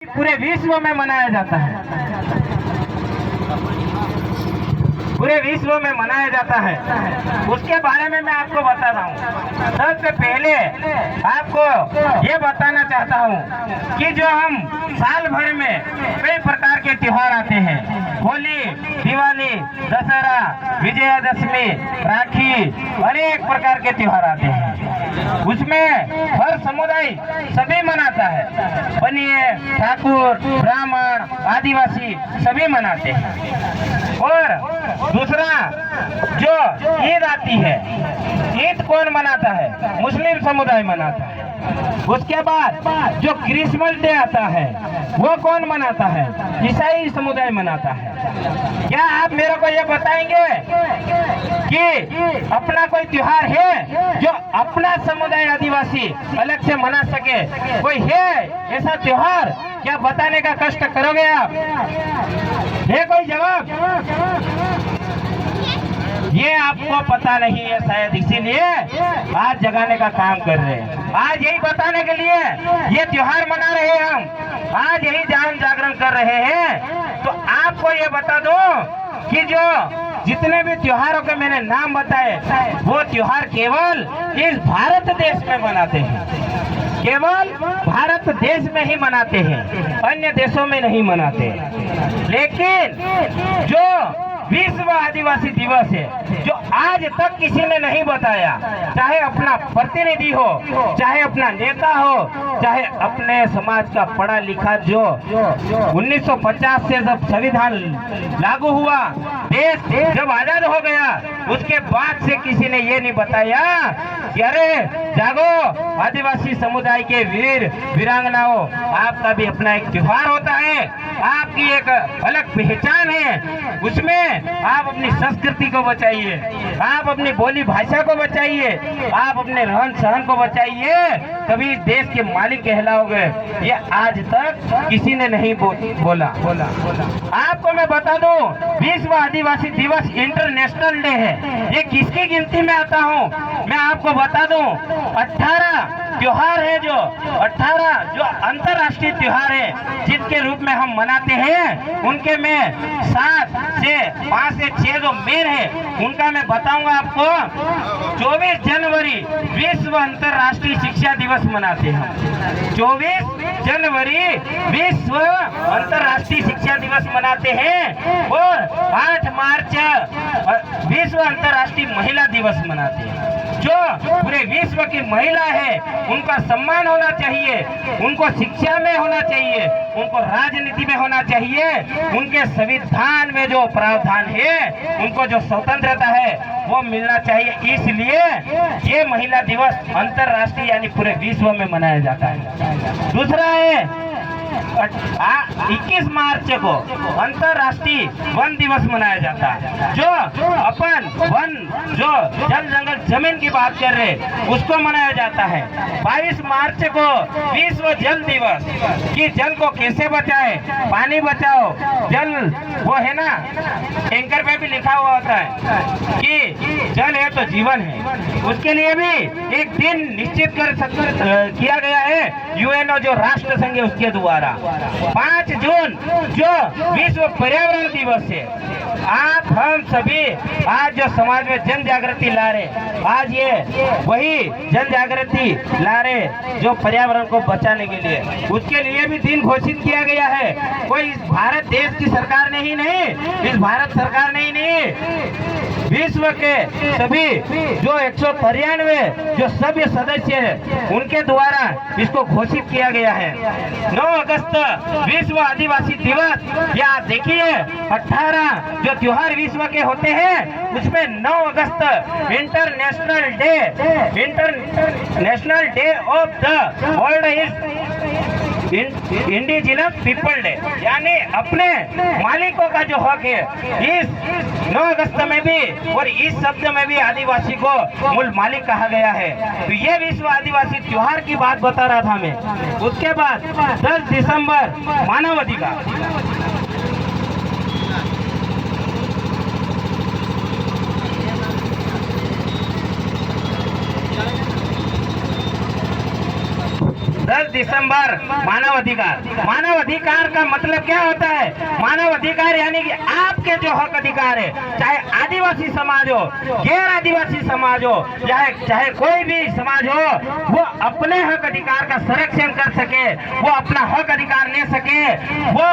पूरे विश्व में मनाया जाता है, पूरे विश्व में मनाया जाता है। उसके बारे में मैं आपको बता रहा हूँ। सबसे पहले आपको ये बताना चाहता हूँ कि जो हम साल भर में कई प्रकार के त्योहार आते हैं, होली, दिवाली, दशहरा, विजयादशमी, राखी, अनेक प्रकार के त्योहार आते हैं। उसमें हर समुदाय सभी मनाता है, बनिए, ठाकुर, ब्राह्मण, आदिवासी सभी मनाते हैं। और दूसरा जो ईद आती है, ईद कौन मनाता है? मुस्लिम समुदाय मनाता है। उसके बाद जो क्रिसमस डे आता है वो कौन मनाता है? ईसाई समुदाय मनाता है। क्या आप मेरे को ये बताएंगे कि अपना कोई त्योहार है जो अपना समुदाय आदिवासी अलग से मना सके? कोई है ऐसा त्योहार? क्या बताने का कष्ट करोगे आप? है कोई जवाब? ये आपको पता नहीं है शायद, इसीलिए आज जगाने का काम कर रहे हैं। आज यही बताने के लिए ये त्योहार मना रहे हैं हम, आज यही जान जागरण कर रहे हैं। तो आपको ये बता दो कि जो जितने भी त्योहारों के मैंने नाम बताए वो त्योहार केवल इस भारत देश में मनाते हैं, केवल भारत देश में ही मनाते हैं, अन्य देशों में नहीं मनाते। लेकिन जो विश्व आदिवासी दिवस है, जो आज तक किसी ने नहीं बताया, चाहे अपना प्रतिनिधि हो, चाहे अपना नेता हो, चाहे अपने समाज का पढ़ा लिखा, जो 1950 से जब संविधान लागू हुआ, देश जब आजाद हो गया, उसके बाद से किसी ने ये नहीं बताया कि अरे जागो आदिवासी समुदाय के वीर वीरांगनाओं, आपका भी अपना एक त्योहार होता है, आपकी एक अलग पहचान है, उसमें आप अपनी संस्कृति को बचाइए, आप अपनी बोली भाषा को बचाइए, आप अपने रहन सहन को बचाइए, तभी देश के मालिक कहलाओगे। ये आज तक किसी ने नहीं बोला। आपको मैं बता दूं, विश्व आदिवासी दिवस इंटरनेशनल डे है। ये किसकी गिनती में आता हूँ मैं आपको बता दूं, 18 त्योहार है, जो 18 जो अंतर्राष्ट्रीय त्योहार है जिसके रूप में हम मनाते हैं, उनके में 5 से 6 जो मेन है उनका मैं बताऊंगा आपको। 24 जनवरी विश्व अंतर्राष्ट्रीय शिक्षा दिवस मनाते हैं। 24 जनवरी विश्व अंतर्राष्ट्रीय शिक्षा दिवस मनाते हैं और 8 मार्च विश्व अंतर्राष्ट्रीय महिला दिवस मनाते हैं। जो पूरे विश्व की महिला है उनका सम्मान होना चाहिए, उनको शिक्षा में होना चाहिए, उनको राजनीति में होना चाहिए, उनके संविधान में जो प्रावधान है, उनको जो स्वतंत्रता है वो मिलना चाहिए। इसलिए ये महिला दिवस अंतर्राष्ट्रीय यानी पूरे विश्व में मनाया जाता है। दूसरा है 21 मार्च को अंतर्राष्ट्रीय वन दिवस मनाया जाता है। जो अपन वन, जो जल जंगल जमीन की बात कर रहे उसको मनाया जाता है। 22 मार्च को विश्व जल दिवस, कि जल को कैसे बचाए, पानी बचाओ, जल वो है ना, टैंकर पे भी लिखा हुआ होता है कि जल है तो जीवन है। उसके लिए भी एक दिन निश्चित किया गया है यूएनओ जो राष्ट्र संघ है उसके द्वारा। 5 जून जो विश्व पर्यावरण दिवस है। आप हम सभी आज जो समाज में जन जागृति ला रहे, आज ये वही जन जागृति ला रहे जो पर्यावरण को बचाने के लिए, उसके लिए भी दिन घोषित किया गया है। कोई इस भारत देश की सरकार ने ही नहीं, इस भारत सरकार ने ही नहीं, विश्व के सभी जो 193 जो सभ्य सदस्य है उनके द्वारा इसको घोषित किया गया है। 9 अगस्त विश्व आदिवासी दिवस, या देखिए 18 जो त्योहार विश्व के होते हैं उसमें 9 अगस्त international day of the world indigenous people day, यानी अपने मालिकों का जो हक है, इस 9 अगस्त में भी और इस शब्द में भी आदिवासी को मूल मालिक कहा गया है। तो ये विश्व आदिवासी त्योहार की बात बता रहा था मैं। उसके बाद 10 दिसंबर मानव अधिकार, 10 दिसंबर मानव अधिकार का मतलब क्या होता है? मानव अधिकार यानी कि आपके जो हक अधिकार है, चाहे आदिवासी समाज हो, गैर आदिवासी समाज हो, चाहे कोई भी समाज हो, वो अपने हक अधिकार का संरक्षण कर सके, वो अपना हक अधिकार ले सके, वो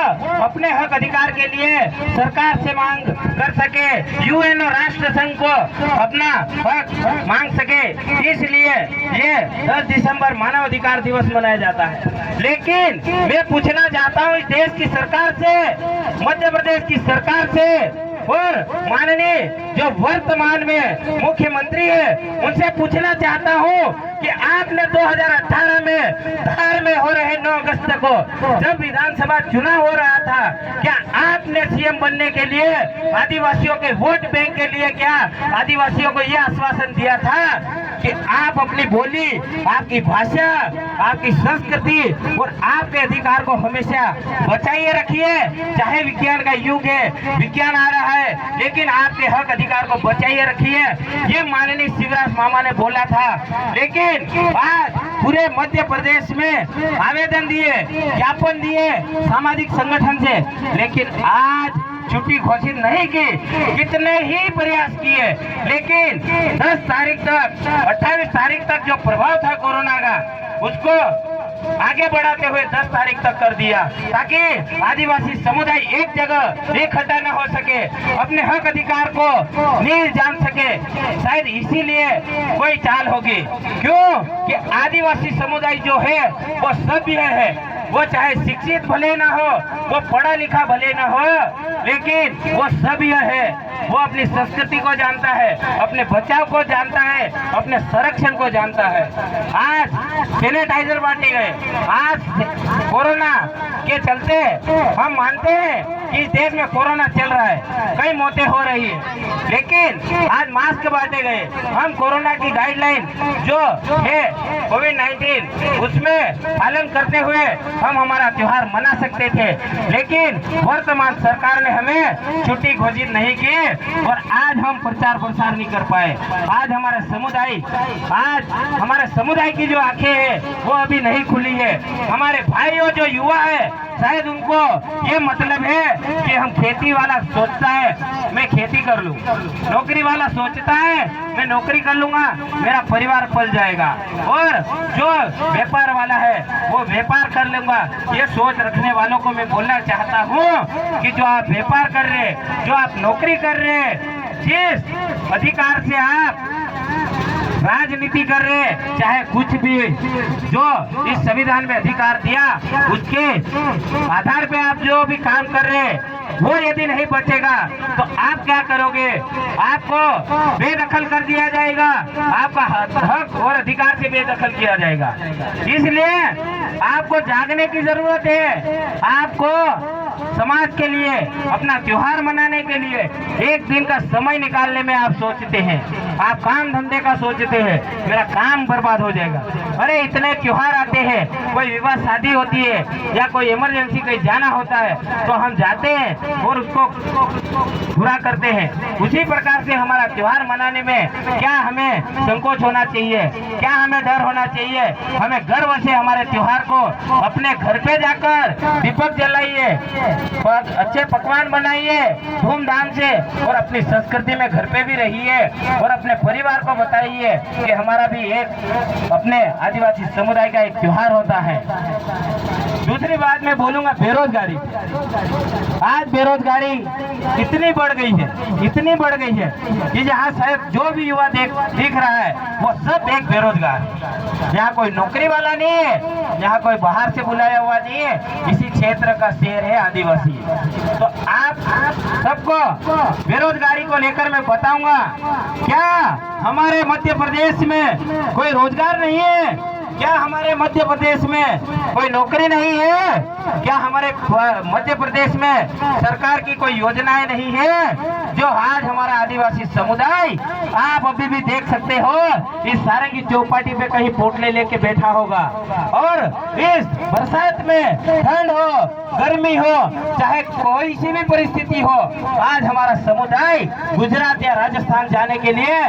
अपने हक अधिकार के लिए सरकार से मांग कर सके, यूएन और राष्ट्र संघ को अपना हक मांग सके। इसलिए ये 10 दिसंबर मानव अधिकार दिवस मनाया जाता है। लेकिन मैं पूछना चाहता हूँ इस देश की सरकार से, मध्य प्रदेश की सरकार से और माननीय जो वर्तमान में मुख्यमंत्री है, उनसे पूछना चाहता हूँ कि आपने 2018 में धार में हो रहे 9 अगस्त को जब विधानसभा चुनाव हो रहा था, क्या आपने सीएम बनने के लिए आदिवासियों के वोट बैंक के लिए क्या आदिवासियों को यह आश्वासन दिया था कि आप अपनी बोली, आपकी भाषा, आपकी संस्कृति और आपके अधिकार को हमेशा बचाइए रखिए? चाहे विज्ञान का युग है, विज्ञान आ रहा है, लेकिन आपके हक अधिकार को बचाइए रखिए, ये माननीय शिवराज मामा ने बोला था। लेकिन आज पूरे मध्य प्रदेश में आवेदन दिए, ज्ञापन दिए सामाजिक संगठन से, लेकिन आज छुट्टी घोषित नहीं की। कितने ही प्रयास किए, लेकिन 10 तारीख तक, 28 तारीख तक जो प्रभाव था कोरोना का, उसको आगे बढ़ाते हुए 10 तारीख तक कर दिया, ताकि आदिवासी समुदाय एक जगह इकट्ठा न हो सके, अपने हक अधिकार को नहीं जान सके। शायद इसीलिए कोई चाल होगी, क्यों कि आदिवासी समुदाय जो है वो सभ्य है, वो चाहे शिक्षित भले ना हो, वो पढ़ा लिखा भले ना हो, लेकिन वो सभ्य है, वो अपनी संस्कृति को जानता है, अपने बचाव को जानता है, अपने संरक्षण को जानता है। आज सैनिटाइजर बांटे गए, आज कोरोना के चलते हम मानते हैं कि इस देश में कोरोना चल रहा है, कई मौतें हो रही है, लेकिन आज मास्क बांटे गए। हम कोरोना की गाइडलाइन जो है कोविड-19 उसमें पालन करते हुए हम हमारा त्योहार मना सकते थे, लेकिन वर्तमान सरकार ने हमें छुट्टी घोषित नहीं की और आज हम प्रचार प्रसार नहीं कर पाए। आज हमारे समुदाय की जो आंखें हैं वो अभी नहीं खुली है। हमारे भाइयों जो युवा है, शायद उनको ये मतलब है कि हम खेती वाला सोचता है मैं खेती कर लूं, नौकरी वाला सोचता है मैं नौकरी कर लूंगा, मेरा परिवार पल जाएगा, और जो व्यापार वाला है वो व्यापार कर लूंगा। ये सोच रखने वालों को मैं बोलना चाहता हूँ कि जो आप व्यापार कर रहे, जो आप नौकरी कर रहे, जिस अधिकार से आप राजनीति कर रहे, चाहे कुछ भी जो इस संविधान में अधिकार दिया उसके आधार पे आप जो भी काम कर रहे, वो यदि नहीं बचेगा तो आप क्या करोगे? आपको बेदखल कर दिया जाएगा, आपका हक और अधिकार से बेदखल किया जाएगा। इसलिए आपको जागने की जरूरत है। आपको समाज के लिए, अपना त्योहार मनाने के लिए एक दिन का समय निकालने में आप सोचते हैं, आप काम धंधे का सोचते हैं, मेरा काम बर्बाद हो जाएगा। अरे इतने त्योहार आते हैं, कोई विवाह शादी होती है या कोई इमरजेंसी कहीं जाना होता है तो हम जाते हैं और उसको पूरा करते हैं। उसी प्रकार से हमारा त्योहार मनाने में क्या हमें संकोच होना चाहिए? क्या हमें डर होना चाहिए? हमें गर्व से हमारे त्योहार को अपने घर पे जाकर दीपक जलाइए, अच्छे पकवान बनाइए धूमधाम से, और अपनी संस्कृति में घर पे भी रहिए और अपने परिवार को बताइए कि हमारा भी एक अपने आदिवासी समुदाय का एक त्योहार होता है। दूसरी बात मैं बोलूंगा बेरोजगारी। आज बेरोजगारी इतनी बढ़ गई है कि जहाँ शायद जो भी युवा दिख रहा है वो सब एक बेरोजगार। यहाँ कोई नौकरी वाला नहीं है, यहाँ कोई बाहर से बुलाया हुआ नहीं है, इसी क्षेत्र का शेर है आदिवासी। तो आप सबको बेरोजगारी को लेकर मैं बताऊंगा, क्या हमारे मध्य प्रदेश में कोई रोजगार नहीं है? क्या हमारे मध्य प्रदेश में कोई नौकरी नहीं है? क्या हमारे मध्य प्रदेश में सरकार की कोई योजनाएं नहीं है जो आज हमारा आदिवासी समुदाय, आप अभी भी देख सकते हो इस सारंगी चौपाटी पे कहीं पोटले लेके बैठा होगा, और इस बरसात में ठंड हो गर्मी हो, चाहे कोई सी भी परिस्थिति हो, आज हमारा समुदाय गुजरात या राजस्थान जाने के लिए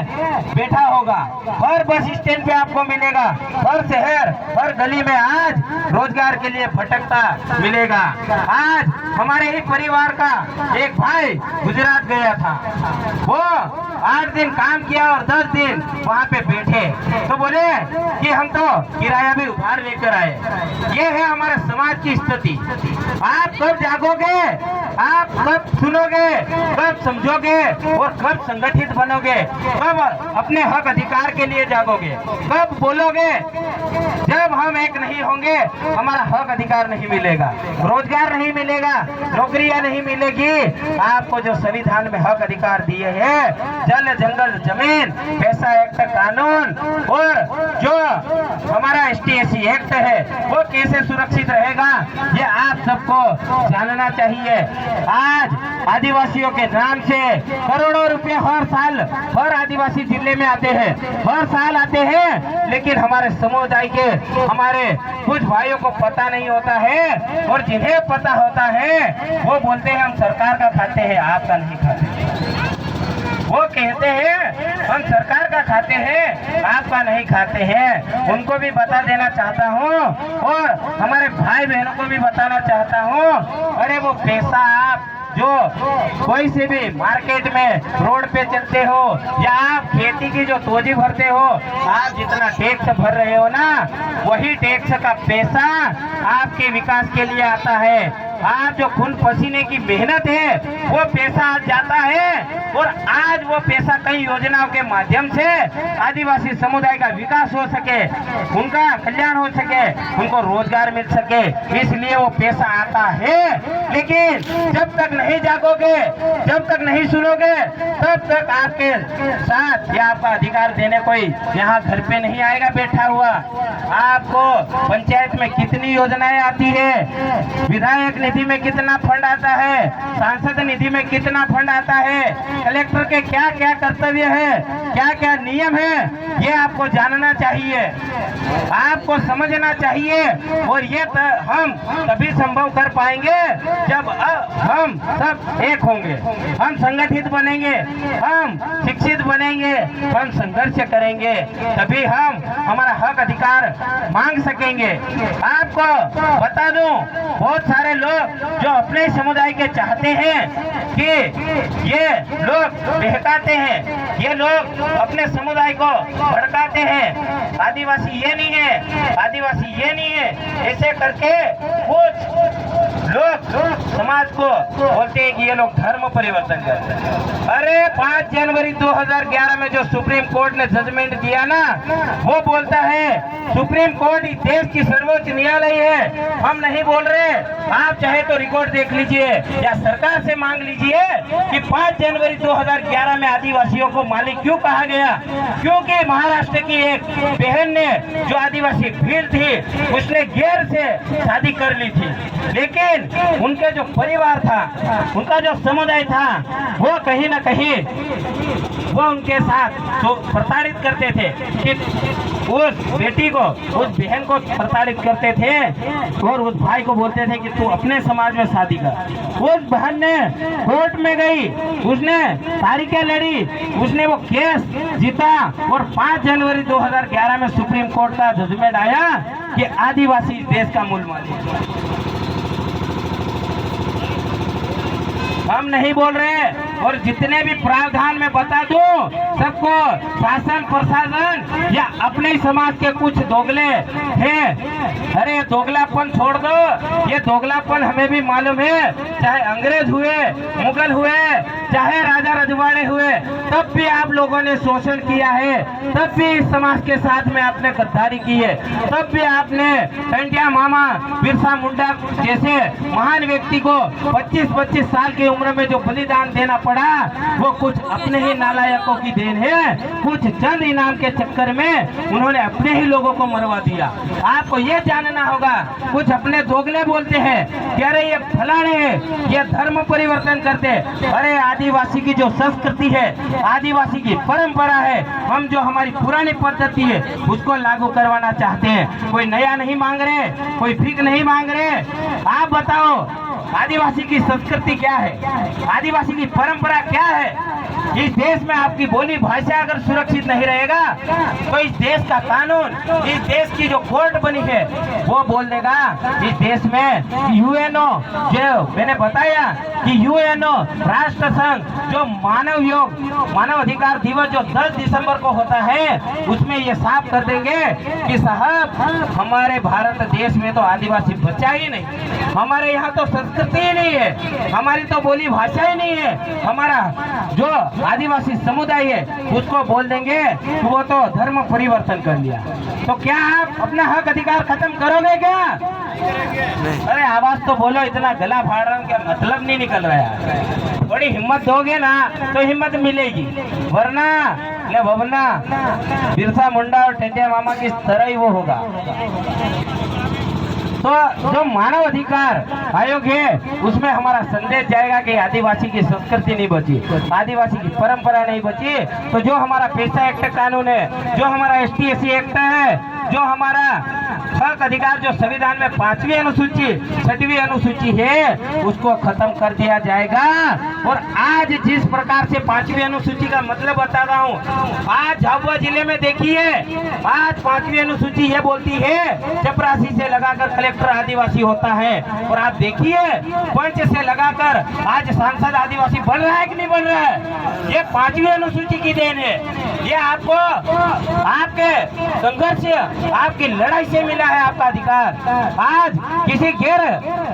बैठा होगा। हर बस स्टैंड पे आपको मिलेगा, हर शहर हर गली में आज रोजगार के लिए भटकता मिलेगा। आज हमारे ही परिवार का एक भाई गुजरात गया था, वो 8 दिन काम किया और 10 दिन वहाँ पे बैठे, तो बोले कि हम तो किराया भी उधार लेकर आए। ये है हमारे समाज की स्थिति। आप कब जागोगे, आप कब सुनोगे, कब समझोगे और कब संगठित बनोगे, कब अपने हक अधिकार के लिए जागोगे, कब बोलोगे? जब हम एक नहीं होंगे हमारा हक अधिकार नहीं मिलेगा, रोजगार नहीं मिलेगा, नौकरियां नहीं मिलेगी। आपको जो संविधान में हक अधिकार दिए हैं, जल जंगल जमीन, पैसा एक्ट कानून और जो हमारा ST/SC एक्ट है वो कैसे सुरक्षित रहेगा, ये आप सबको जानना चाहिए। आज आदिवासियों के नाम से करोड़ों रुपए हर साल हर आदिवासी जिले में आते हैं, हर साल आते हैं, लेकिन हमारे समुदाय के हमारे कुछ भाइयों को पता नहीं होता है, और जिन्हें पता होता है वो बोलते हैं हम सरकार का खाते हैं, आपका नहीं खाते। वो कहते हैं हम सरकार का खाते हैं, आपका नहीं खाते हैं। उनको भी बता देना चाहता हूँ और हमारे भाई बहनों को भी बताना चाहता हूँ, अरे वो पैसा आप जो कोई से भी मार्केट में रोड पे चलते हो या आप खेती की जो तोजी भरते हो, आप जितना टैक्स भर रहे हो ना, वही टैक्स का पैसा आपके विकास के लिए आता है। आप जो खून पसीने की मेहनत है वो पैसा आज जाता है, और आज वो पैसा कई योजनाओं के माध्यम से आदिवासी समुदाय का विकास हो सके, उनका कल्याण हो सके, उनको रोजगार मिल सके, इसलिए वो पैसा आता है। लेकिन जब तक नहीं जागोगे, जब तक नहीं सुनोगे, तब तक आपके साथ या आपका अधिकार देने कोई यहाँ घर पे नहीं आएगा बैठा हुआ। आपको पंचायत में कितनी योजनाएं आती है, विधायक निधि में कितना फंड आता है, सांसद निधि में कितना फंड आता है, कलेक्टर के क्या क्या कर्तव्य है, क्या क्या नियम है, ये आपको जानना चाहिए, आपको समझना चाहिए। और ये हम तभी संभव कर पाएंगे जब हम सब एक होंगे, हम संगठित बनेंगे, हम शिक्षित बनेंगे, हम संघर्ष करेंगे, तभी हम हमारा हक अधिकार मांग सकेंगे। आपको बता दूं, बहुत सारे लोग जो अपने समुदाय के चाहते हैं कि ये लोग बहकाते हैं, ये लोग अपने समुदाय को भड़काते हैं, आदिवासी ये नहीं है, आदिवासी ये नहीं है, ऐसे करके कुछ लोग समाज को बोलते हैं कि ये लोग धर्म परिवर्तन करते हैं। अरे 5 जनवरी 2011 में जो सुप्रीम कोर्ट ने जजमेंट दिया ना, वो बोलता है सुप्रीम कोर्ट देश की सर्वोच्च न्यायालय है, हम नहीं बोल रहे। आप चाहे तो रिकॉर्ड देख लीजिए या सरकार से मांग लीजिए कि 5 जनवरी 2011 में आदिवासियों को मालिक क्यों कहा गया। क्योंकि महाराष्ट्र की एक बहन ने जो आदिवासी भीड़ थी उसने गैर से शादी कर ली थी, लेकिन उनके जो परिवार था, उनका जो समुदाय था, वो कहीं ना कहीं वो उनके साथ तो प्रताड़ित करते थे कि उस बेटी को, उस बहन को प्रताड़ित करते थे और उस भाई को बोलते थे कि तू अपने समाज में शादी कर। उस बहन ने कोर्ट में गई, उसने तारीखें लड़ी, उसने वो केस जीता और 5 जनवरी 2011 में सुप्रीम कोर्ट का जजमेंट आया कि आदिवासी देश का मूल मालिक। हम नहीं बोल रहे, और जितने भी प्रावधान में बता दूं सबको, शासन प्रशासन या अपने समाज के कुछ दोगले हैं। अरे दोगलापन छोड़ दो, ये दोगलापन हमें भी मालूम है, चाहे अंग्रेज हुए, मुगल हुए, चाहे राजा रजवाड़े हुए, तब भी आप लोगों ने शोषण किया है, तब भी इस समाज के साथ में आपने गद्दारी की है, तब भी आपने टंटिया मामा, बिरसा मुंडा जैसे महान व्यक्ति को 25-25 साल की उम्र में जो बलिदान देना पड़ा वो कुछ अपने ही नालायकों की देन है। कुछ चंद इनाम के चक्कर में उन्होंने अपने ही लोगों को मरवा दिया। आपको ये जानना होगा, कुछ अपने दोगले बोलते हैं कि अरे ये फलाने हैं, ये धर्म परिवर्तन करते। अरे आदिवासी की जो संस्कृति है, आदिवासी की परंपरा है, हम जो हमारी पुरानी पद्धति है उसको लागू करवाना चाहते हैं। कोई नया नहीं मांग रहे, कोई भीख नहीं मांग रहे। आप बताओ आदिवासी की संस्कृति क्या है, आदिवासी की परंपरा क्या है। इस देश में आपकी बोली भाषा अगर सुरक्षित नहीं रहेगा तो इस देश का कानून, इस देश की जो कोर्ट बनी है वो बोल देगा इस देश में यूएनओ, जो मैंने बताया कि यूएनओ राष्ट्र संघ जो मानव अधिकार दिवस जो 10 दिसंबर को होता है उसमें ये साफ कर देंगे कि साहब हमारे भारत देश में तो आदिवासी बचा ही नहीं, हमारे यहाँ तो संस्कृति ही नहीं है, हमारी तो बोली भाषा ही नहीं है। हमारा जो आदिवासी समुदाय है उसको बोल देंगे कि वो तो धर्म परिवर्तन कर लिया। तो क्या आप अपना हक अधिकार खत्म करोगे क्या? अरे आवाज तो बोलो, इतना गला फाड़ रहा हूँ क्या मतलब नहीं निकल रहा है। थोड़ी हिम्मत दोगे ना तो हिम्मत मिलेगी, वरना बिरसा मुंडा और टेंटिया मामा की तरह ही वो होगा। तो जो मानव अधिकार आयोग है उसमें हमारा संदेश जाएगा कि आदिवासी की संस्कृति नहीं बची, आदिवासी की परंपरा नहीं बची। तो जो हमारा पेशा एक्ट कानून है, जो हमारा ST/SC एक्ट है, जो हमारा हक अधिकार जो संविधान में 5वीं अनुसूची 6वीं अनुसूची है उसको खत्म कर दिया जाएगा। और आज जिस प्रकार से 5वीं अनुसूची का मतलब बता रहा हूँ, आज झाबुआ जिले में देखिए, आज 5वीं अनुसूची ये बोलती है चपरासी से लगाकर कलेक्टर आदिवासी होता है। और आप देखिए पंच से लगाकर आज सांसद आदिवासी बन रहा है कि नहीं बन रहा है, ये 5वीं अनुसूची की देन है। ये आपको आपके संघर्ष, आपकी लड़ाई से मिला है आपका अधिकार। आज किसी गैर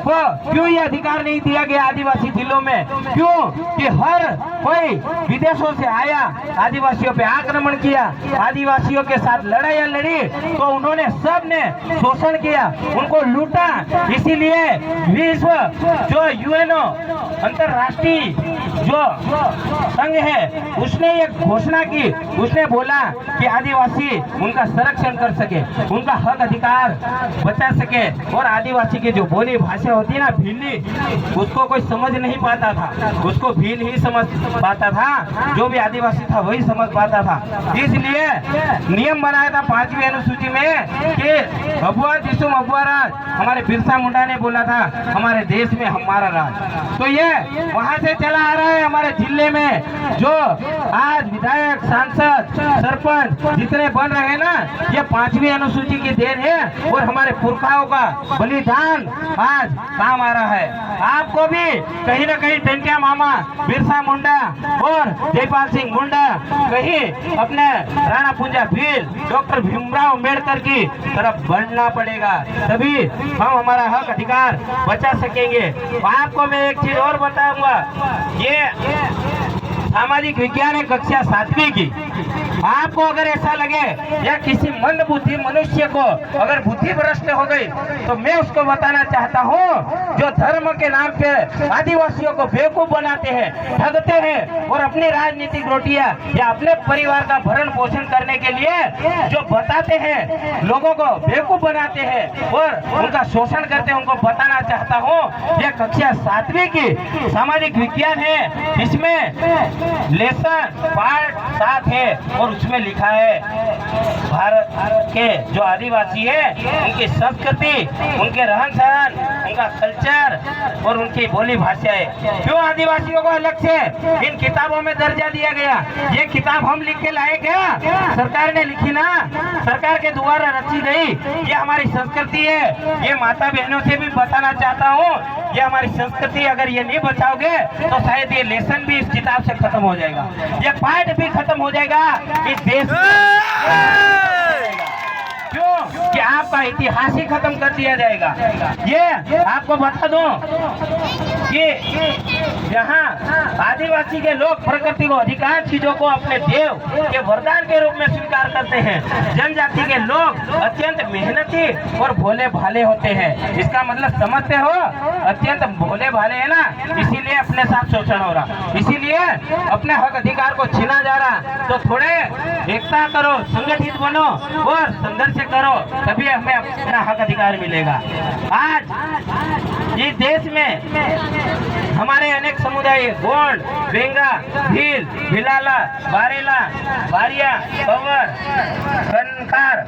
को क्यों ये अधिकार नहीं दिया गया आदिवासी जिलों में? क्यों कि हर कोई विदेशों से आया, आदिवासियों पे आक्रमण किया, आदिवासियों के साथ लड़ाइयाँ लड़ी, तो उन्होंने सबने शोषण किया, उनको लूटा। इसीलिए विश्व जो यूएनओ अंतरराष्ट्रीय जो संघ है उसने ये घोषणा की, उसने बोला कि आदिवासी उनका संरक्षण कर सके, उनका हक अधिकार बचा सके। और आदिवासी की जो बोली भाषा होती है ना भीली, उसको कोई समझ नहीं पाता था, उसको भील ही समझ पाता था, जो भी आदिवासी था वही समझ पाता था। इसलिए नियम बनाया था 5वीं अनुसूची में कि भभुआ दिसुम अबुआ राज, हमारे बिरसा मुंडा ने बोला था हमारे देश में हमारा राज। तो ये वहां से चला आ रहा है हमारे जिले में। जो आज विधायक, सांसद, सरपंच जितने बन रहे हैं ना, ये 5वीं अनुसूची की देन है और हमारे पुरखाओं का बलिदान आज काम आ रहा है। आपको भी कहीं ना कहीं टेंटिया मामा, बिरसा मुंडा और जयपाल सिंह मुंडा कहीं अपने राणा पुंजा भील, डॉक्टर भीमराव अम्बेडकर की तरफ बढ़ना पड़ेगा, तभी हम हमारा हक अधिकार बचा सकेंगे। आपको मैं एक चीज और बताऊंगा, ये सामाजिक विज्ञान है कक्षा 7वीं की। आपको अगर ऐसा लगे या किसी मंद बुद्धि मनुष्य को अगर बुद्धि भ्रष्ट हो गई तो मैं उसको बताना चाहता हूँ, जो धर्म के नाम पे आदिवासियों को बेवकूफ बनाते हैं, ठगते हैं और अपनी राजनीतिक रोटियां या अपने परिवार का भरण पोषण करने के लिए जो बताते हैं, लोगों को बेवकूफ बनाते हैं और उनका शोषण करते हैं, उनको बताना चाहता हूँ यह कक्षा 7वीं की सामाजिक विज्ञान है। इसमें लेसन पार्ट 7 है और उसमें लिखा है भारत के जो आदिवासी है उनकी संस्कृति, उनके रहन सहन, उनका कल्चर और उनकी बोली भाषा है। क्यों आदिवासियों को अलग से इन किताबों में दर्जा दिया गया? ये किताब हम लिख के लाए क्या? सरकार ने लिखी ना, सरकार के द्वारा रची गई। ये हमारी संस्कृति है। ये माता बहनों से भी बताना चाहता हूँ, ये हमारी संस्कृति अगर ये नहीं बचाओगे तो शायद ये लेसन भी इस किताब से खत्म हो जाएगा, ये पाठ भी खत्म हो जाएगा इस देश में। क्यों कि आपका इतिहास ही खत्म कर दिया जाएगा। ये आपको बता दूं, कि जहाँ आदिवासी के लोग प्रकृति को अधिकांश चीजों को अपने देव के वरदान के रूप में स्वीकार करते हैं। जनजाति के लोग अत्यंत मेहनती और भोले भाले होते हैं। इसका मतलब समझते हो, अत्यंत भोले भाले है ना, इसीलिए अपने साथ शोषण हो रहा, इसीलिए अपने हक अधिकार को छीना जा रहा। तो थोड़े एकता करो, संगठित बनो और संघर्ष करो, तभी हमें अपना हक अधिकार मिलेगा। आज इस देश में हमारे अनेक समुदाय गोंड, बेंगा, भील, भिलाला, बारेला, बारिया, कंवर, कनकार,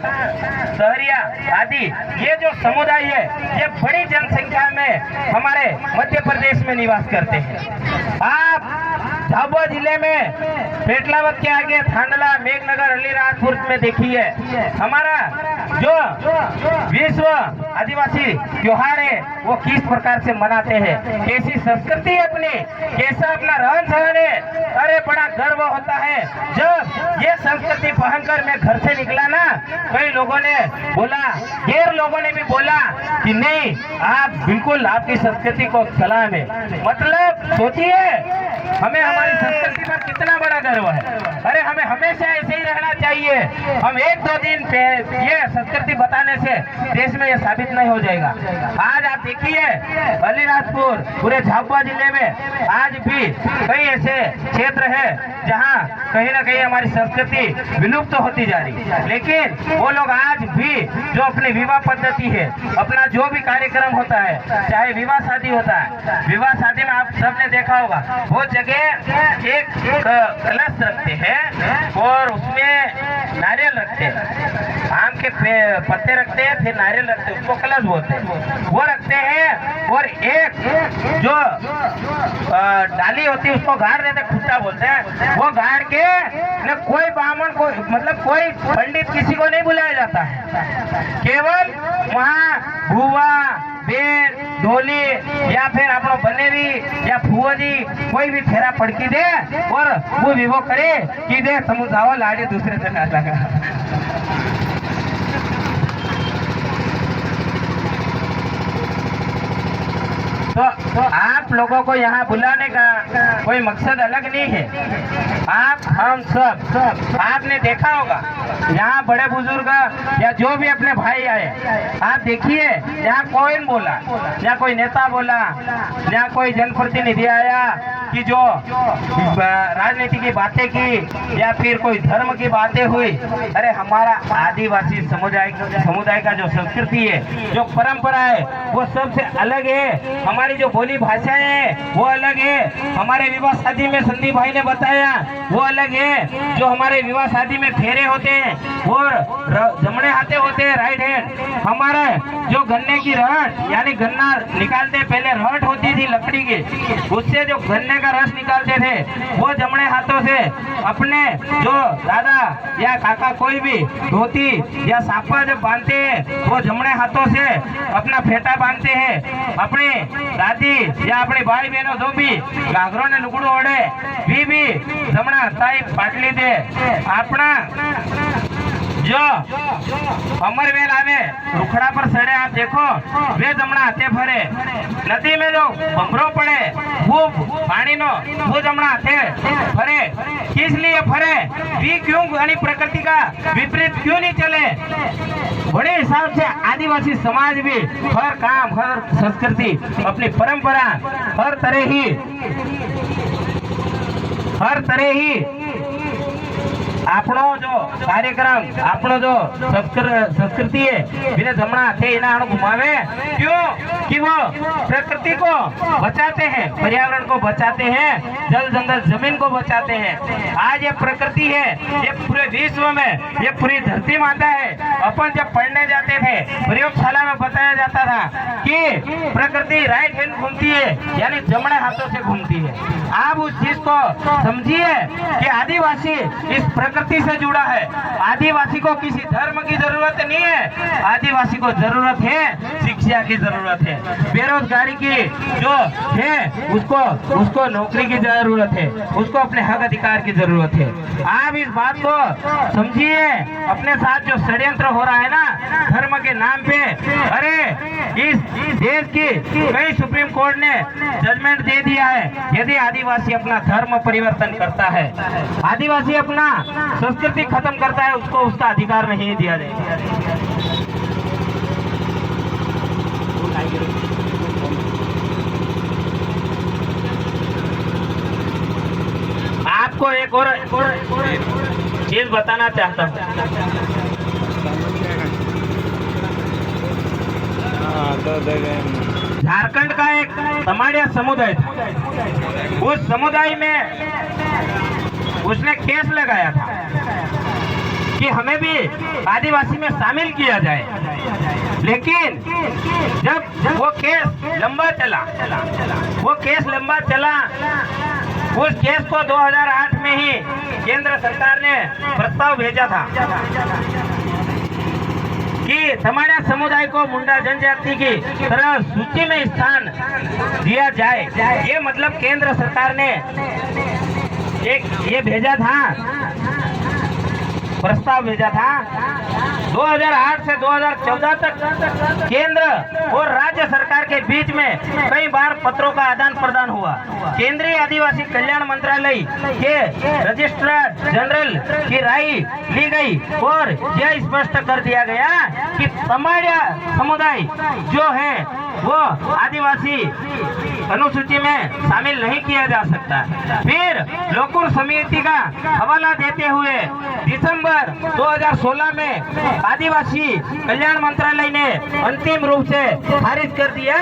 सहरिया आदि ये जो समुदाय है, ये बड़ी जनसंख्या में हमारे मध्य प्रदेश में निवास करते हैं। आप झाबुआ जिले में पेटलावत के आगे थांडला, मेघनगर, अलीराजपुर में देखिए, हमारा जो विश्व आदिवासी त्योहार है वो किस प्रकार से मनाते हैं, कैसी संस्कृति है अपनी, कैसा अपना रहन सहन है। अरे बड़ा गर्व होता है जब ये संस्कृति पहनकर मैं घर से निकला ना, कई लोगों ने बोला, गैर लोगों ने भी बोला कि नहीं, आप बिल्कुल आपकी संस्कृति को सलाम है। मतलब सोचिए हमें हमारी संस्कृति पर कितना बड़ा गर्व है। अरे हमें हमेशा ऐसे ही रहना चाहिए। हम एक दो दिन पे ये संस्कृति बताने से देश में ये साबित नहीं हो जाएगा। आज आप देखिए अलीराजपुर, पूरे झाबुआ जिले में आज भी कई ऐसे क्षेत्र है जहाँ कहीं ना कहीं हमारी संस्कृति विलुप्त तो होती जा रही है, लेकिन वो लोग आज भी जो अपनी विवाह पद्धति है, अपना जो भी कार्यक्रम होता है, चाहे विवाह शादी होता है, विवाह शादी में आप सबने देखा होगा वो जगह एक कलश रखते हैं और उसमें नारियल रखते हैं, आम के पत्ते रखते हैं, फिर नारियल रखते हैं, उसको कलश बोलते हैं, वो रखते हैं। और एक जो डाली होती है उसको गाड़ देते, खुट्टा बोलते हैं, वो गाड़ के न कोई ब्राह्मण को, मतलब कोई पंडित किसी को नहीं बुलाया जाता है, केवल वहाँ भुआ, बेर, ढोली या फिर अपनो बनेवी या फुआजी कोई भी फेरा पड़की दे और वो विवो करे कि दे समुझाओ लाड़ी दूसरे से ना लगा। तो आप लोगों को यहाँ बुलाने का कोई मकसद अलग नहीं है। आप हम सब आपने देखा होगा यहाँ बड़े बुजुर्ग या जो भी अपने भाई आए, आप देखिए यहाँ कौन बोला, या कोई नेता बोला, या कोई जनप्रतिनिधि आया कि जो राजनीति की बातें की या फिर कोई धर्म की बातें हुई। अरे हमारा आदिवासी समुदाय का जो संस्कृति है, जो परंपरा है, वो सबसे अलग है। हमारी जो बोली भाषाएं है वो अलग है। हमारे विवाह शादी में संदीप भाई ने बताया वो अलग है। जो हमारे विवाह शादी में फेरे होते हैं वो जमणे हाथे होते हैं, राइट हैंड। हमारे जो गन्ने की रहट यानी गन्ना निकालते, पहले रहट होती थी लकड़ी की, उससे जो गन्ने का रस निकालते थे वो जमणे हाथों से अपने जो दादा या काका कोई भी धोती या साफा जब बांधते हैं वो जमणे हाथों से अपना फेटा बांधते हैं। अपने दादी या अपने भाई बहनों जो भी घाघरों ने लुगड़ू ओढ़े भी जमणा ताई पाटली दे। अपना जो अमरवेल आवे रुखड़ा पर सड़े, आप देखो वे जमणा हाथे फरे। नदी में जो बमरो पड़े वो पानी नो वो जमणा हाथे फरे। किस लिए फरे भी, क्यों यानी प्रकृति का विपरीत क्यों नहीं चले। बड़े हिसाब से आदिवासी समाज भी हर काम, हर संस्कृति, अपनी परंपरा, हर तरह ही आपनो जो कार्यक्रम, आपनो जो संस्कृति है बिना जमना हाथे इना घुमावे। क्यों कि वो प्रकृति को बचाते हैं, पर्यावरण को बचाते हैं, जल जंगल जमीन को बचाते हैं। आज ये प्रकृति है, ये पूरे विश्व में, ये पूरी धरती माता है। अपन जब पढ़ने जाते थे प्रयोगशाला में बताया जाता था कि प्रकृति राइट हैंड घूमती है यानी जमणे हाथों से घूमती है। आप उस चीज को समझिए कि आदिवासी इस प्रकृति धरती से जुड़ा है। आदिवासी को किसी धर्म की जरूरत नहीं है, आदिवासी को जरूरत है शिक्षा की जरूरत है, बेरोजगारी की जो है उसको नौकरी की जरूरत है, उसको अपने हक अधिकार की जरूरत है। आप इस बात को समझिए। अपने साथ जो षड्यंत्र हो रहा है ना धर्म के नाम पे, अरे इस देश की कई सुप्रीम कोर्ट ने जजमेंट दे दिया है, यदि आदिवासी अपना धर्म परिवर्तन करता है, आदिवासी अपना संस्कृति खत्म करता है, उसको उसका अधिकार नहीं दिया जाएगा। आपको एक और चीज बताना चाहता हूँ। झारखंड का एक तमाड़िया समुदाय था, उस समुदाय में उसने केस लगाया था कि हमें भी आदिवासी में शामिल किया जाए, लेकिन जब वो केस लंबा चला, उस केस को 2008 में ही केंद्र सरकार ने प्रस्ताव भेजा था कि तमाड़ा समुदाय को मुंडा जनजाति की तरह सूची में स्थान दिया जाए। ये मतलब केंद्र सरकार ने ये भेजा था, प्रस्ताव भेजा था। 2008 से 2014 तक केंद्र और राज्य सरकार के बीच में कई बार पत्रों का आदान प्रदान हुआ। केंद्रीय आदिवासी कल्याण मंत्रालय के रजिस्ट्रार जनरल की राय ली गई और यह स्पष्ट कर दिया गया कि तमाड़िया समुदाय जो है वो आदिवासी अनुसूची में शामिल नहीं किया जा सकता। फिर लोकुर समिति का हवाला देते हुए दिसंबर 2016 में आदिवासी कल्याण मंत्रालय ने अंतिम रूप से खारिज कर दिया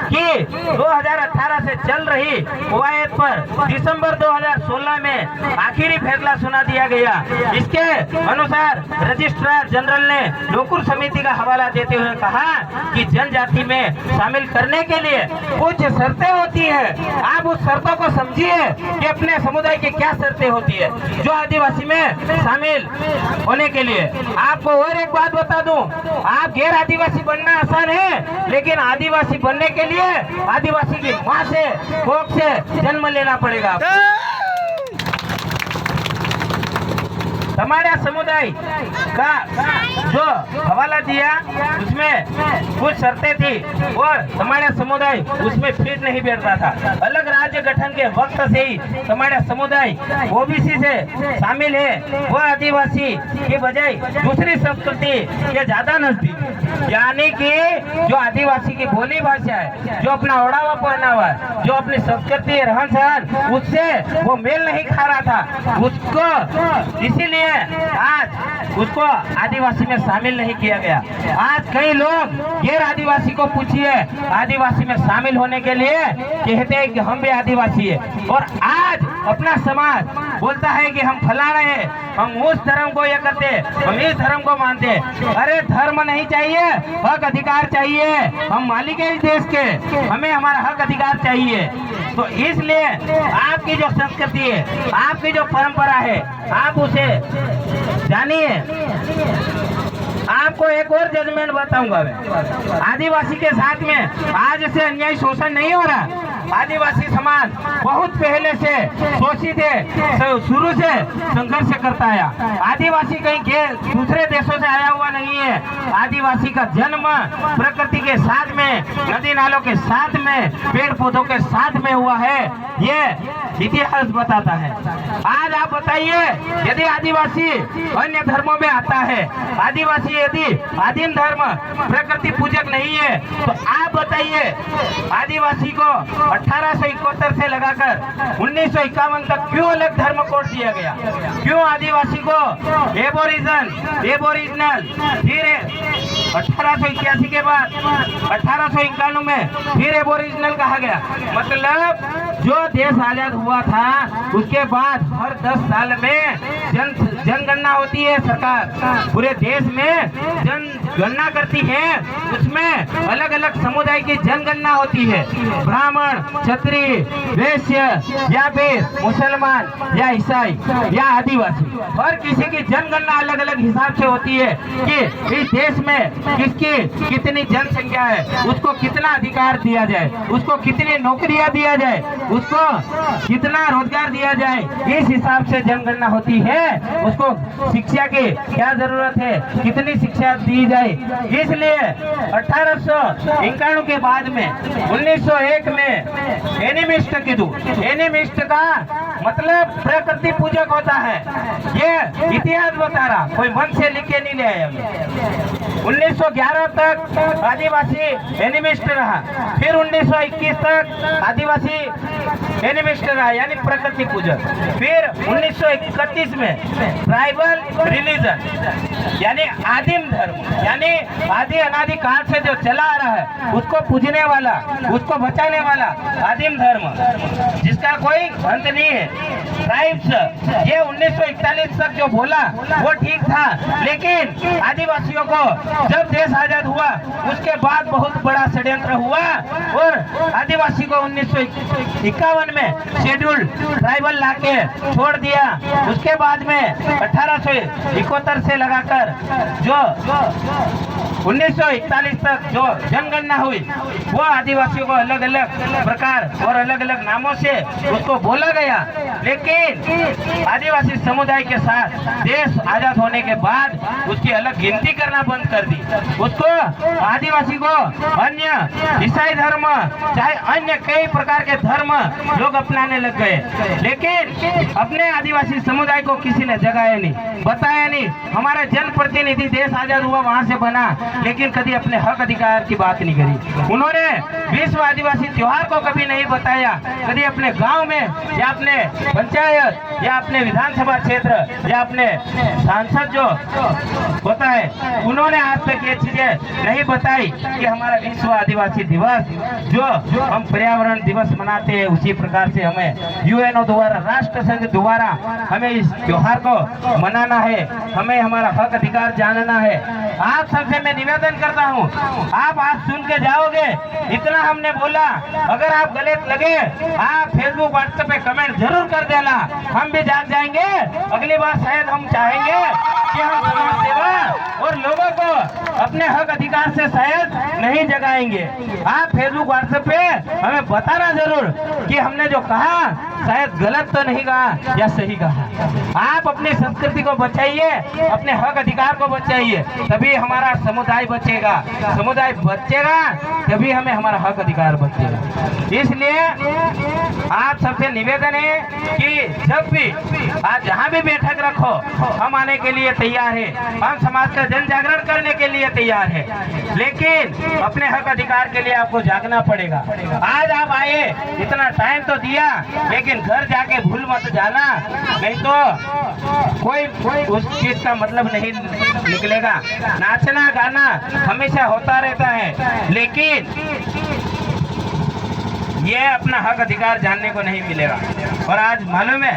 कि 2018 से चल रही कवायद पर दिसंबर 2016 में आखिरी फैसला सुना दिया गया। इसके अनुसार रजिस्ट्रार जनरल ने लोकुर समिति का हवाला देते हुए कहा कि जनजाति में शामिल करने के लिए कुछ शर्तें होती है। आप उस शर्तों को समझिए कि अपने समुदाय की क्या शर्तें होती है जो आदिवासी में शामिल होने के लिए। आपको और एक बात बता दूं, आप गैर आदिवासी बनना आसान है, लेकिन आदिवासी बनने के लिए आदिवासी की माँ से कोख से जन्म लेना पड़ेगा। तमाड़ा समुदाय का जो हवाला दिया उसमें कुछ शर्तें थी और तमाड़ा समुदाय उसमें फिट नहीं बैठता था। अलग राज्य गठन के वक्त से ही तमाड़ा समुदाय ओबीसी से शामिल है, वह आदिवासी के बजाय दूसरी संस्कृति के ज्यादा नजदीक, यानी कि जो आदिवासी की बोली भाषा है, जो अपना ओढ़ावा पहनावा है, जो अपनी संस्कृति रहन सहन, उससे वो मेल नहीं खा रहा था उसको, इसीलिए आज उसको आदिवासी में शामिल नहीं किया गया। आज कई लोग गैर आदिवासी को पूछिए आदिवासी में शामिल होने के लिए कहते हैं कि हम भी आदिवासी है, और आज अपना समाज बोलता है कि हम फलाना है, हम उस धर्म को ये करते, हम इस धर्म को मानते। अरे धर्म नहीं चाहिए, हक अधिकार चाहिए। हम मालिक है इस देश के, हमें हमारा हक अधिकार चाहिए। तो इसलिए आपकी जो संस्कृति है, आपकी जो परंपरा है, आप उसे जानिए। आपको एक और जजमेंट बताऊंगा मैं। आदिवासी के साथ में आज से अन्याय शोषण नहीं हो रहा। आदिवासी समाज बहुत पहले से शोषित है, शुरू से संघर्ष करता आया। आदिवासी कहीं के दूसरे देशों से आया हुआ नहीं है। आदिवासी का जन्म प्रकृति के साथ में, नदी नालों के साथ में, पेड़ पौधों के साथ में हुआ है, ये इतिहास बताता है। आज आप बताइए, यदि आदिवासी अन्य धर्मों में आता है, आदिवासी यदि आदिम धर्म प्रकृति पूजक नहीं है, तो आप बताइए आदिवासी को 1871 से लगाकर 1951 तक क्यों अलग धर्म कोड दिया गया? क्यों आदिवासी को एबोरिजिनल, फिर 1881 के बाद 1891 में फिर एबोरिजिनल कहा गया? मतलब जो देश आजाद हुआ था उसके बाद हर 10 साल में जनगणना होती है। सरकार पूरे देश में जनगणना करती है, उसमें अलग अलग समुदाय की जनगणना होती है। ब्राह्मण, क्षत्रिय, वैश्य या फिर मुसलमान या ईसाई या आदिवासी, हर किसी की जनगणना अलग अलग हिसाब से होती है कि इस देश में किसकी कितनी जनसंख्या है, उसको कितना अधिकार दिया जाए, उसको कितनी नौकरियां दिया जाए, उसको कितना रोजगार दिया जाए। इस हिसाब से जनगणना होती है। उसको शिक्षा की क्या जरूरत है, कितनी शिक्षा दी जाए। इसलिए 1851 के बाद में 1901 में एनिमिस्ट कीधु। एनिमिस्ट का मतलब प्रकृति पूजक होता है। ये इतिहास बता रहा, कोई मन से लिख के नहीं ले आया। 1911 तक आदिवासी एनिमिस्ट रहा, फिर 1921 तक आदिवासी एनिमिस्ट रहा यानी प्रकृति पूजक। फिर 1931 में ट्राइबल रिलीजन यानी आदिम धर्म, यानी आदि अनादि काल से जो चला आ रहा है उसको पूजने वाला, उसको बचाने वाला आदिम धर्म जिसका कोई अंत नहीं है, ट्राइब्स। ये 1941 तक जो बोला वो ठीक था, लेकिन आदिवासियों को जब देश आजाद हुआ उसके बाद बहुत बड़ा षड्यंत्र हुआ और आदिवासी को 1951 में शेड्यूल ट्राइबल लाके छोड़ दिया। उसके बाद में 1871 से लगाकर जो 1941 तक जो जनगणना हुई वो आदिवासियों को अलग अलग प्रकार और अलग अलग नामों से उसको बोला गया। लेकिन आदिवासी समुदाय के साथ देश आजाद होने के बाद उसकी अलग गिनती करना बंद कर दी। उसको आदिवासी को अन्य ईसाई धर्म चाहे अन्य कई प्रकार के धर्म लोग अपनाने लग गए, लेकिन अपने आदिवासी समुदाय को किसी ने जगाया नहीं, बताया नहीं। हमारा जनप्रतिनिधि देश आजाद हुआ वहां से बना, लेकिन कभी अपने हक अधिकार की बात नहीं करी। उन्होंने विश्व आदिवासी त्योहार को कभी नहीं बताया, कभी अपने गांव में या अपने पंचायत या अपने विधानसभा क्षेत्र या अपने सांसद जो होता है उन्होंने आज तक ये चीजें नहीं बताई कि हमारा विश्व आदिवासी दिवस जो हम पर्यावरण दिवस मनाते हैं उसी प्रकार से हमें यूएनओ द्वारा, राष्ट्र संघ द्वारा हमें इस त्योहार को मनाना है, हमें हमारा हक अधिकार जानना है। आप सबसे मैं निवेदन करता हूँ, आप आज सुन के जाओगे, इतना हमने बोला, अगर आप गलत लगे आप फेसबुक व्हाट्सएप पे कमेंट जरूर कर देना, हम भी जाग जाएंगे। अगली बार शायद हम चाहेंगे कि हम समाज सेवा और लोगों को अपने हक अधिकार से शायद नहीं जगाएंगे। आप फेसबुक व्हाट्सएप पे हमें बताना जरूर कि हमने जो कहा शायद गलत तो नहीं कहा या सही कहा। आप अपनी संस्कृति को बचाइए, अपने हक अधिकार को बचाइए, तभी हमारा समुदाय बचेगा। समुदाय बचेगा तभी हमें हमारा हक अधिकार बचेगा। इसलिए आप सबसे निवेदन है कि जब भी आज जहाँ भी बैठक रखो, हम आने के लिए तैयार है, हम समाज का जन जागरण करने के लिए तैयार है, लेकिन अपने हक अधिकार के लिए आपको जागना पड़ेगा। आज आप आए, इतना टाइम तो दिया, लेकिन घर जाके भूल मत जाना, नहीं तो कोई उस चीज का मतलब नहीं निकलेगा। नाचना गाना हमेशा होता रहता है, लेकिन ये अपना हक अधिकार जानने को नहीं मिलेगा। और आज मालूम है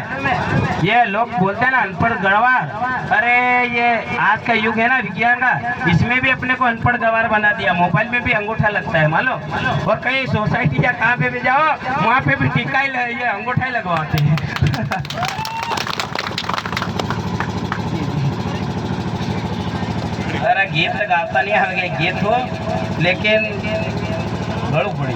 ये लोग बोलते हैं ना अनपढ़ गंवार, अरे ये आज का युग है ना विज्ञान का, इसमें भी अपने को अनपढ़ गंवार बना दिया। मोबाइल में भी अंगूठा लगता है मालूम, और कहीं सोसाइटी या कहाँ पे भी जाओ वहाँ पे भी टीका ही ये अंगूठा ही लगवाते हैं। जरा गीत गाता नहीं है, गीत हो लेकिन बड़ू बड़ी